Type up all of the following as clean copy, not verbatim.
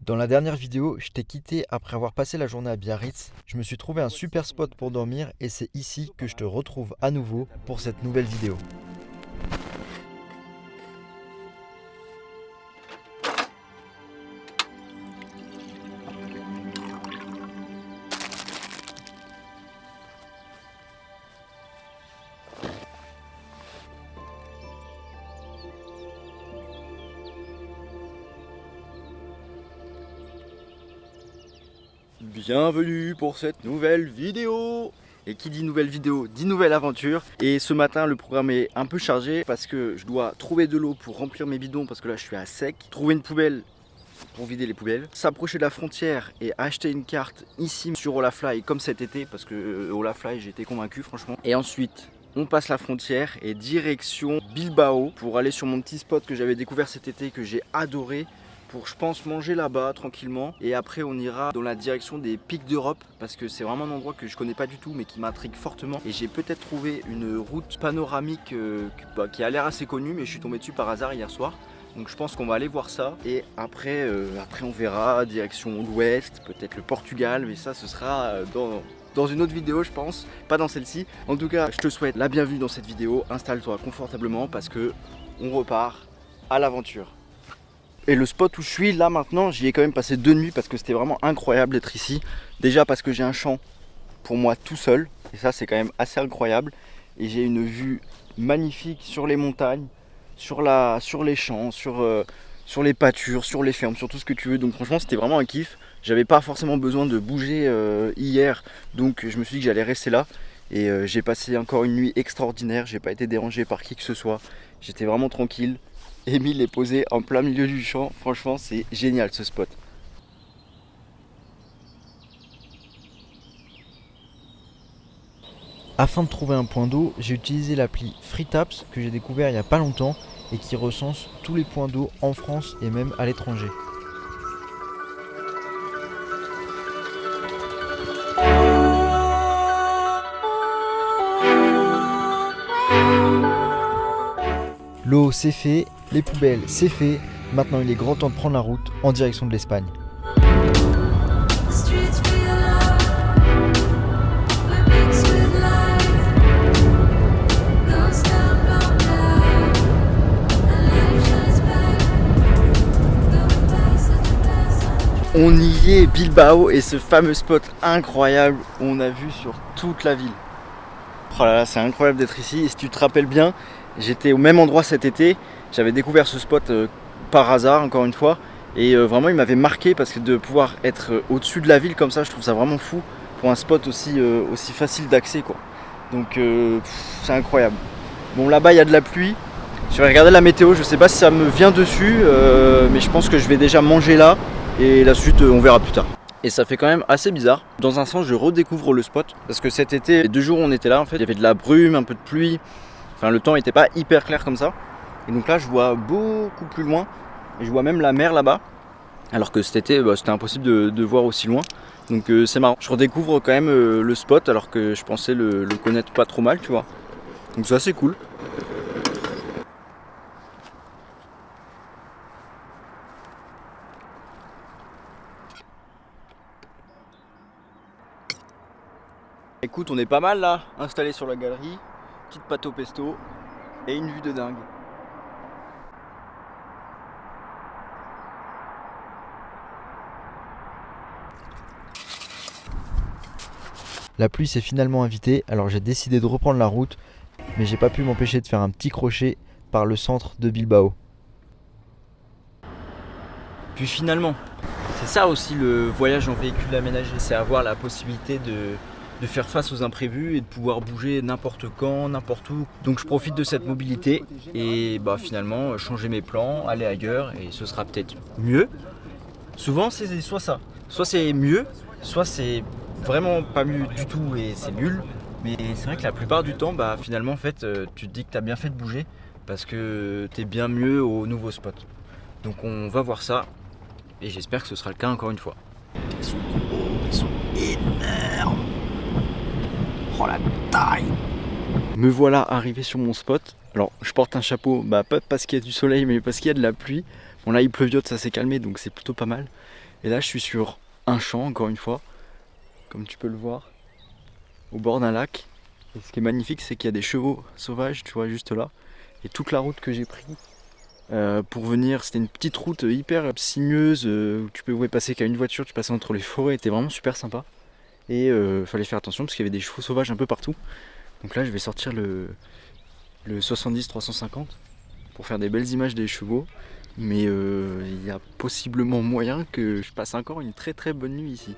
Dans la dernière vidéo, je t'ai quitté après avoir passé la journée à Biarritz. Je me suis trouvé un super spot pour dormir et c'est ici que je te retrouve à nouveau pour cette nouvelle vidéo. Bienvenue pour cette nouvelle vidéo. Et qui dit nouvelle vidéo dit nouvelle aventure. Et ce matin le programme est un peu chargé parce que je dois trouver de l'eau pour remplir mes bidons parce que là je suis à sec. Trouver une poubelle pour vider les poubelles. S'approcher de la frontière et acheter une carte ici sur Olafly comme cet été parce que Olafly j'étais convaincu franchement. Et ensuite on passe la frontière et direction Bilbao pour aller sur mon petit spot que j'avais découvert cet été que j'ai adoré. Pour je pense manger là-bas tranquillement et après on ira dans la direction des pics d'Europe parce que c'est vraiment un endroit que je connais pas du tout mais qui m'intrigue fortement et j'ai peut-être trouvé une route panoramique qui a l'air assez connue mais je suis tombé dessus par hasard hier soir, donc je pense qu'on va aller voir ça et après on verra direction l'ouest, peut-être le Portugal, mais ça ce sera dans une autre vidéo je pense, pas dans celle-ci. En tout cas je te souhaite la bienvenue dans cette vidéo, installe-toi confortablement parce que on repart à l'aventure. Et le spot où je suis là maintenant, j'y ai quand même passé 2 nuits parce que c'était vraiment incroyable d'être ici. Déjà parce que j'ai un champ pour moi tout seul, et ça c'est quand même assez incroyable. Et j'ai une vue magnifique sur les montagnes, sur les champs, sur les pâtures, sur les fermes, sur tout ce que tu veux. Donc franchement c'était vraiment un kiff. J'avais pas forcément besoin de bouger hier, donc je me suis dit que j'allais rester là. Et j'ai passé encore une nuit extraordinaire, j'ai pas été dérangé par qui que ce soit. J'étais vraiment tranquille. Émile est posé en plein milieu du champ, franchement c'est génial ce spot. Afin de trouver un point d'eau, j'ai utilisé l'appli FreeTaps que j'ai découvert il n'y a pas longtemps et qui recense tous les points d'eau en France et même à l'étranger. L'eau c'est fait, les poubelles c'est fait, maintenant il est grand temps de prendre la route en direction de l'Espagne. On y est, Bilbao, et ce fameux spot incroyable où on a vu sur toute la ville. Oh là là, c'est incroyable d'être ici. Et si tu te rappelles bien, j'étais au même endroit cet été. J'avais découvert ce spot par hasard, encore une fois. Et vraiment, il m'avait marqué parce que de pouvoir être au-dessus de la ville comme ça, je trouve ça vraiment fou pour un spot aussi facile d'accès, quoi. Donc c'est incroyable. Bon, là-bas, il y a de la pluie. Je vais regarder la météo. Je sais pas si ça me vient dessus, mais je pense que je vais déjà manger là. Et la suite on verra plus tard. Et ça fait quand même assez bizarre. Dans un sens je redécouvre le spot parce que cet été, les 2 jours où on était là en fait, il y avait de la brume, un peu de pluie. Enfin le temps n'était pas hyper clair comme ça. Et donc là je vois beaucoup plus loin. Et je vois même la mer là-bas. Alors que cet été c'était impossible de voir aussi loin. Donc c'est marrant. Je redécouvre quand même le spot alors que je pensais le connaître pas trop mal, tu vois. Donc c'est assez cool. Écoute, on est pas mal là, installé sur la galerie, petite pâte au pesto et une vue de dingue. La pluie s'est finalement invitée, alors j'ai décidé de reprendre la route, mais j'ai pas pu m'empêcher de faire un petit crochet par le centre de Bilbao. Puis finalement, c'est ça aussi le voyage en véhicule aménagé, c'est avoir la possibilité de faire face aux imprévus et de pouvoir bouger n'importe quand, n'importe où. Donc je profite de cette mobilité et finalement changer mes plans, aller ailleurs et ce sera peut-être mieux. Souvent c'est soit ça, soit c'est mieux, soit c'est vraiment pas mieux du tout et c'est nul. Mais c'est vrai que la plupart du temps finalement en fait tu te dis que tu as bien fait de bouger parce que tu es bien mieux au nouveau spot. Donc on va voir ça et j'espère que ce sera le cas encore une fois. Ils sont gros, ils sont énormes. Oh la taille! Me voilà arrivé sur mon spot. Alors je porte un chapeau, pas parce qu'il y a du soleil mais parce qu'il y a de la pluie. Bon là il pleuviote, ça s'est calmé donc c'est plutôt pas mal. Et là je suis sur un champ encore une fois, comme tu peux le voir, au bord d'un lac. Et ce qui est magnifique c'est qu'il y a des chevaux sauvages, tu vois juste là. Et toute la route que j'ai prise pour venir, c'était une petite route hyper sinueuse où tu pouvais passer qu'à une voiture, tu passais entre les forêts, c'était vraiment super sympa. Et fallait faire attention parce qu'il y avait des chevaux sauvages un peu partout. Donc là je vais sortir le 70-350 pour faire des belles images des chevaux. Mais il y a possiblement moyen que je passe encore une très très bonne nuit ici.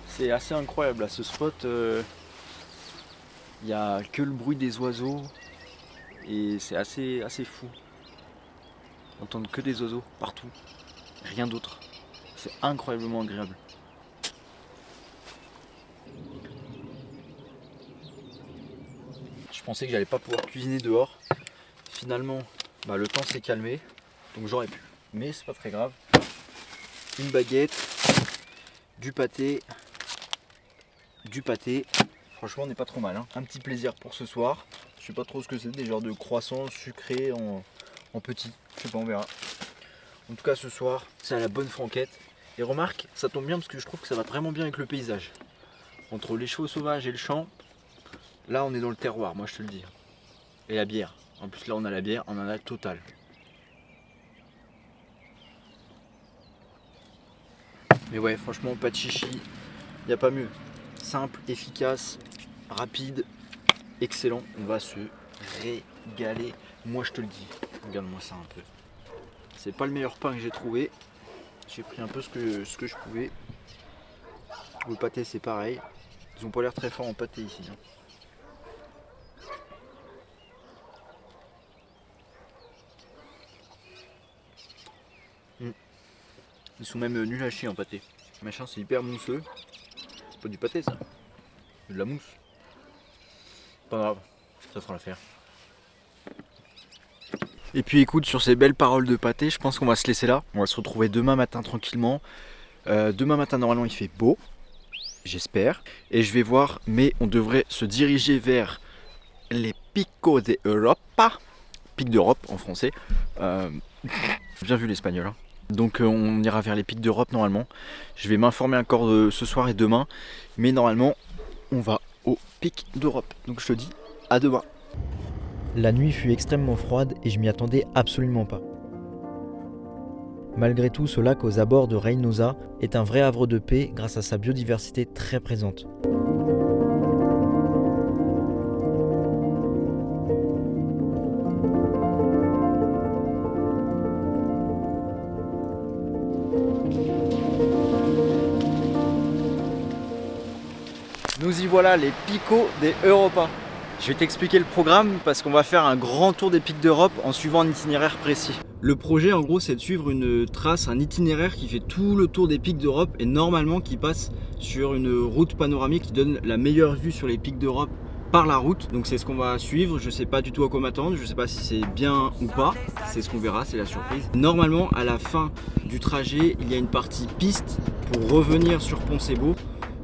C'est assez incroyable à ce spot. Il n'y a que le bruit des oiseaux et c'est assez fou. Entendre que des oiseaux partout, rien d'autre. C'est incroyablement agréable. Je pensais que j'allais pas pouvoir cuisiner dehors. Finalement, le temps s'est calmé, donc j'aurais pu. Mais c'est pas très grave. Une baguette, du pâté. Franchement, on n'est pas trop mal. Hein. Un petit plaisir pour ce soir. Je sais pas trop ce que c'est, des genres de croissants sucrés en petit. Je sais pas, on verra. En tout cas, ce soir, c'est à la bonne franquette. Et remarque, ça tombe bien parce que je trouve que ça va vraiment bien avec le paysage. Entre les chevaux sauvages et le champ, là on est dans le terroir, moi je te le dis. Et la bière. En plus là on a la bière, on en a total. Mais ouais, franchement, pas de chichi, il n'y a pas mieux. Simple, efficace, rapide, excellent. On va se régaler. Moi je te le dis. Regarde-moi ça un peu. C'est pas le meilleur pain que j'ai trouvé. J'ai pris un peu ce que je pouvais. Le pâté c'est pareil. Ils ont pas l'air très forts en pâté ici. Ils sont même nuls à chier en pâté. Machin, c'est hyper mousseux. C'est pas du pâté ça. C'est de la mousse. Pas grave, ça fera l'affaire. Et puis écoute, sur ces belles paroles de pâté, je pense qu'on va se laisser là. On va se retrouver demain matin tranquillement. Demain matin normalement il fait beau, j'espère. Et je vais voir, mais on devrait se diriger vers les Picos de Europa. Pics d'Europe en français. Bien vu l'espagnol. Hein. Donc on ira vers les Pics d'Europe normalement. Je vais m'informer encore de ce soir et demain. Mais normalement on va aux Pics d'Europe. Donc je te dis à demain. La nuit fut extrêmement froide et je m'y attendais absolument pas. Malgré tout, ce lac aux abords de Reynosa est un vrai havre de paix grâce à sa biodiversité très présente. Nous y voilà, les Picos de Europa. Je vais t'expliquer le programme parce qu'on va faire un grand tour des pics d'Europe en suivant un itinéraire précis. Le projet en gros c'est de suivre une trace, un itinéraire qui fait tout le tour des pics d'Europe et normalement qui passe sur une route panoramique qui donne la meilleure vue sur les pics d'Europe par la route. Donc c'est ce qu'on va suivre, je sais pas du tout à quoi m'attendre, je sais pas si c'est bien ou pas, c'est ce qu'on verra, c'est la surprise. Normalement à la fin du trajet il y a une partie piste pour revenir sur Poncebo.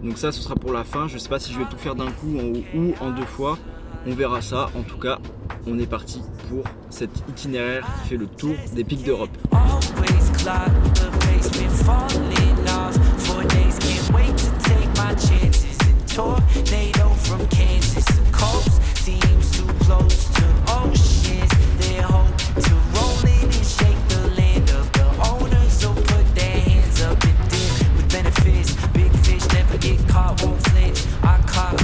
Donc ça ce sera pour la fin, je sais pas si je vais tout faire d'un coup ou en deux fois. On verra ça, en tout cas, on est parti pour cet itinéraire qui fait le tour des pics d'Europe.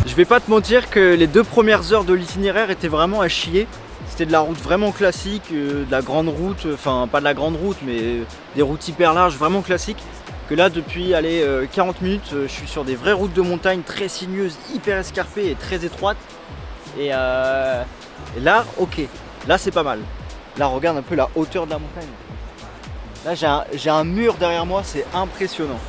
Je vais pas te mentir que les 2 premières heures de l'itinéraire étaient vraiment à chier. C'était de la route vraiment classique, de la grande route, enfin pas de la grande route mais des routes hyper larges, vraiment classiques. Que là depuis 40 minutes je suis sur des vraies routes de montagne très sinueuses, hyper escarpées et très étroites. Et là ok, là c'est pas mal. Là regarde un peu la hauteur de la montagne. Là j'ai un mur derrière moi, c'est impressionnant.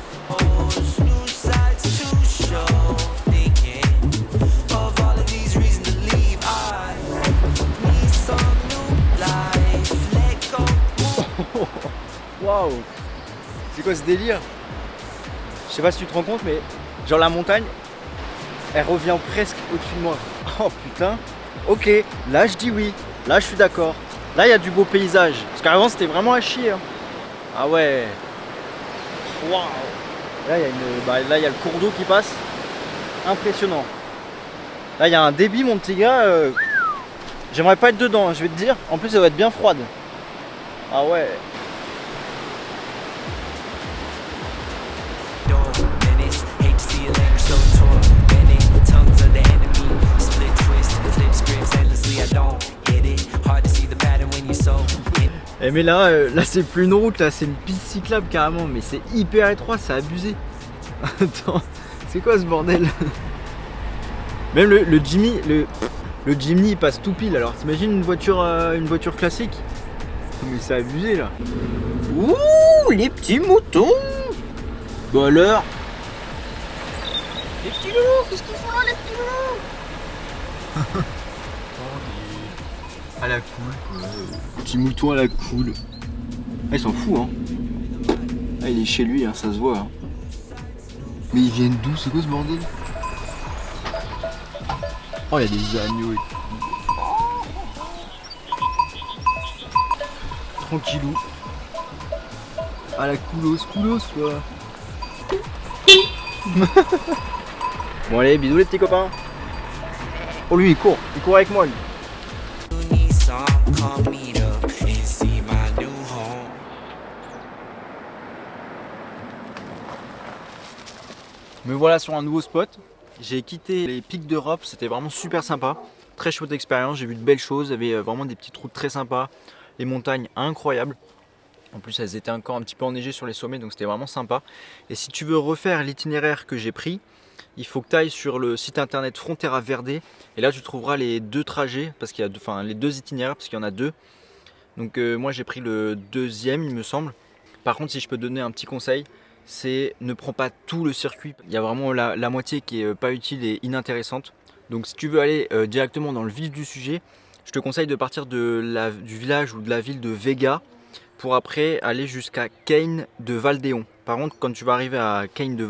Waouh, C'est quoi ce délire? Je sais pas si tu te rends compte, mais genre la montagne, elle revient presque au-dessus de moi. Oh putain. Ok, là je dis oui. Là je suis d'accord. Là il y a du beau paysage. Parce qu'avant c'était vraiment à chier. Hein. Ah ouais. Waouh. Là il y a le cours d'eau qui passe. Impressionnant. Là il y a un débit mon petit gars. J'aimerais pas être dedans, hein, je vais te dire. En plus ça va être bien froide. Ah ouais. Eh mais là, là c'est plus une route, là c'est une piste cyclable carrément, mais c'est hyper étroit, c'est abusé. Attends, c'est quoi ce bordel? Même le Jimny, le Jimny il passe tout pile. Alors t'imagines une voiture classique? Mais c'est abusé là. Ouh, les petits moutons. Bon alors. Les petits loulous, qu'est-ce qu'ils font là les petits loulous? À la cool. Petit mouton à la cool. Ah, il s'en fout hein. Ah, il est chez lui, hein, ça se voit. Hein. Mais ils viennent d'où? C'est quoi ce bordel? Oh, il y a des agneaux et tout. Tranquillou. À la coulos quoi. Bon allez, bisous les petits copains. Oh lui il court avec moi lui. Me voilà sur un nouveau spot. J'ai quitté les pics d'Europe, c'était vraiment super sympa. Très chouette expérience, j'ai vu de belles choses, il y avait vraiment des petites routes très sympas. Les montagnes incroyables. En plus elles étaient encore un petit peu enneigées sur les sommets, donc c'était vraiment sympa. Et si tu veux refaire l'itinéraire que j'ai pris, il faut que tu ailles sur le site internet Frontera Verde. Et là tu trouveras les deux trajets, parce qu'il y a les deux itinéraires, parce qu'il y en a deux. Donc moi j'ai pris le deuxième il me semble. Par contre si je peux te donner un petit conseil, c'est ne prends pas tout le circuit. Il y a vraiment la moitié qui est pas utile et inintéressante. Donc si tu veux aller directement dans le vif du sujet, je te conseille de partir du village ou de la ville de Vega pour après aller jusqu'à Cain de Valdeon. Par contre quand tu vas arriver à Cain de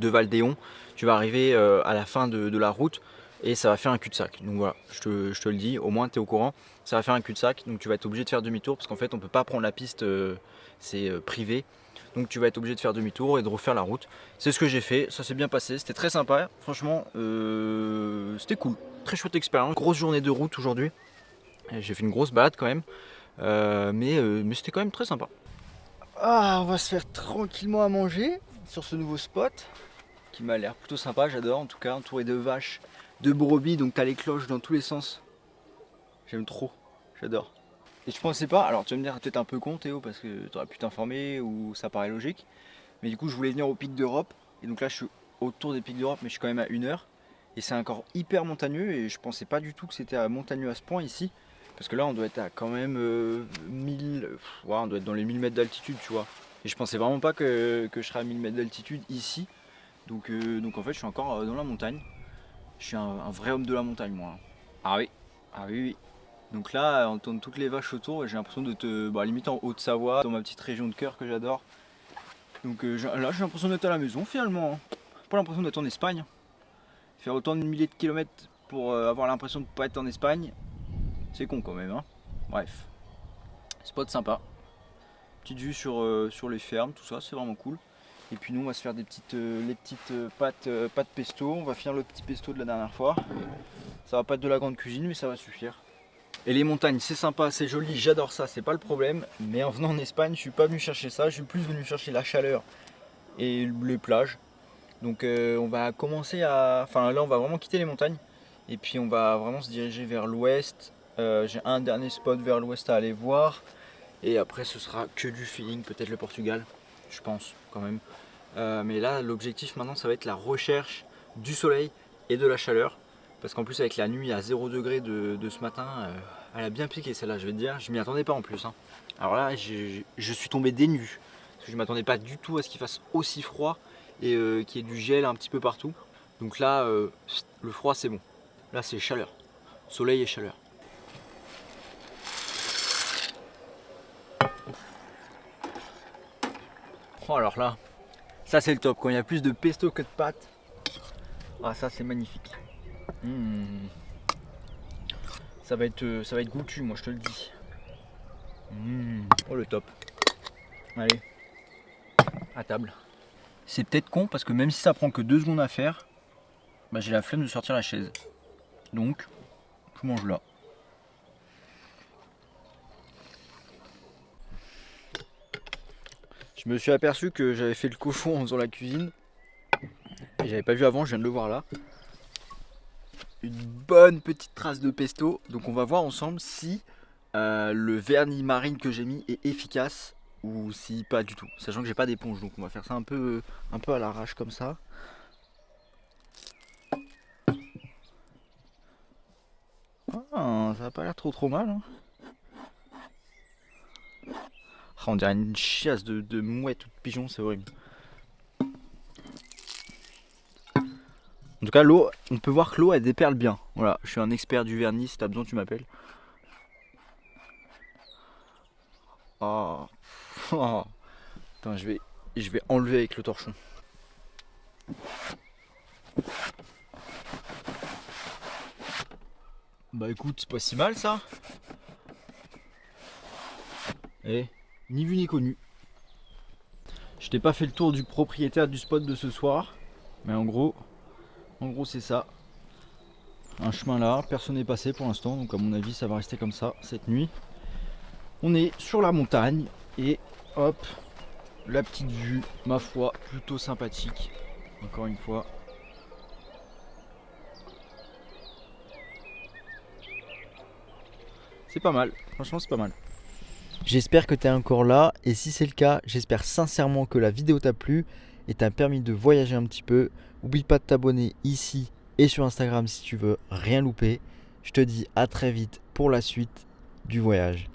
Valdeon, tu vas arriver à la fin de la route et ça va faire un cul-de-sac. Donc voilà, je te le dis, au moins tu es au courant. Ça va faire un cul-de-sac, donc tu vas être obligé de faire demi-tour parce qu'en fait on peut pas prendre la piste, c'est privé. Donc tu vas être obligé de faire demi-tour et de refaire la route. C'est ce que j'ai fait, ça s'est bien passé, c'était très sympa. Franchement, c'était cool. Très chouette expérience. Grosse journée de route aujourd'hui. J'ai fait une grosse balade quand même. Mais c'était quand même très sympa. Ah, on va se faire tranquillement à manger sur ce nouveau spot. Qui m'a l'air plutôt sympa, j'adore en tout cas. Entouré de vaches, de brebis, donc t'as les cloches dans tous les sens. J'aime trop, j'adore. Et je pensais pas, alors tu vas me dire peut-être un peu con Théo parce que tu aurais pu t'informer ou ça paraît logique. Mais du coup je voulais venir au pic d'Europe. Et donc là je suis autour des pics d'Europe mais je suis quand même à 1 heure. Et c'est encore hyper montagneux et je pensais pas du tout que c'était montagneux à ce point ici. Parce que là on doit être à quand même 1000, ouais, on doit être dans les 1000 mètres d'altitude tu vois. Et je pensais vraiment pas que je serais à 1000 mètres d'altitude ici. Donc en fait je suis encore dans la montagne. Je suis un vrai homme de la montagne moi. Ah oui, ah oui oui. Donc là, on tourne toutes les vaches autour et j'ai l'impression de limite en Haute-Savoie, dans ma petite région de cœur que j'adore. Donc là, j'ai l'impression d'être à la maison finalement. Hein. Pas l'impression d'être en Espagne. Faire autant de milliers de kilomètres pour avoir l'impression de pas être en Espagne, c'est con quand même. Hein. Bref, spot sympa. Petite vue sur les fermes, tout ça, c'est vraiment cool. Et puis nous, on va se faire les petites pâtes pesto. On va finir le petit pesto de la dernière fois. Ça va pas être de la grande cuisine, mais ça va suffire. Et les montagnes c'est sympa, c'est joli, j'adore ça, c'est pas le problème. Mais en venant en Espagne, je suis pas venu chercher ça, je suis plus venu chercher la chaleur et les plages. Donc on va commencer à... Enfin là on va vraiment quitter les montagnes. Et puis on va vraiment se diriger vers l'ouest. J'ai un dernier spot vers l'ouest à aller voir. Et après ce sera que du feeling, peut-être le Portugal, je pense quand même. Mais là l'objectif maintenant ça va être la recherche du soleil et de la chaleur. Parce qu'en plus avec la nuit à 0 degré de ce matin, elle a bien piqué celle-là je vais te dire, je m'y attendais pas en plus. Hein. Alors là je suis tombé des nues, parce que je m'attendais pas du tout à ce qu'il fasse aussi froid et qu'il y ait du gel un petit peu partout. Donc là le froid c'est bon, là c'est chaleur, soleil et chaleur. Oh, alors là, ça c'est le top. Quand il y a plus de pesto que de pâtes. Ah, ça c'est magnifique. Ça va être goûtu, moi je te le dis. Oh, le top. Allez, à table. C'est peut-être con parce que même si ça prend que 2 secondes à faire, bah, j'ai la flemme de sortir la chaise. Donc, je mange là. Je me suis aperçu que j'avais fait le cochon en faisant la cuisine. Et j'avais pas vu avant, je viens de le voir là. Une bonne petite trace de pesto. Donc on va voir ensemble si le vernis marine que j'ai mis est efficace ou si pas du tout. Sachant que j'ai pas d'éponge, donc on va faire ça un peu à l'arrache comme ça. Ah, ça a pas l'air trop mal. Hein. Ah, on dirait une chiasse de mouette ou de pigeon, c'est horrible. En tout cas, l'eau, on peut voir que l'eau elle déperle bien. Voilà, je suis un expert du vernis, si t'as besoin, tu m'appelles. Oh. Oh. Attends, je vais enlever avec le torchon. Bah écoute, c'est pas si mal ça. Eh, ni vu ni connu. Je t'ai pas fait le tour du propriétaire du spot de ce soir, mais en gros c'est ça. Un chemin là, personne n'est passé pour l'instant, donc à mon avis ça va rester comme ça cette nuit. On est sur la montagne et hop, la petite vue, ma foi, plutôt sympathique. Encore une fois. C'est pas mal, franchement c'est pas mal. J'espère que tu es encore là et si c'est le cas, j'espère sincèrement que la vidéo t'a plu et t'a permis de voyager un petit peu. N'oublie pas de t'abonner ici et sur Instagram si tu veux rien louper. Je te dis à très vite pour la suite du voyage.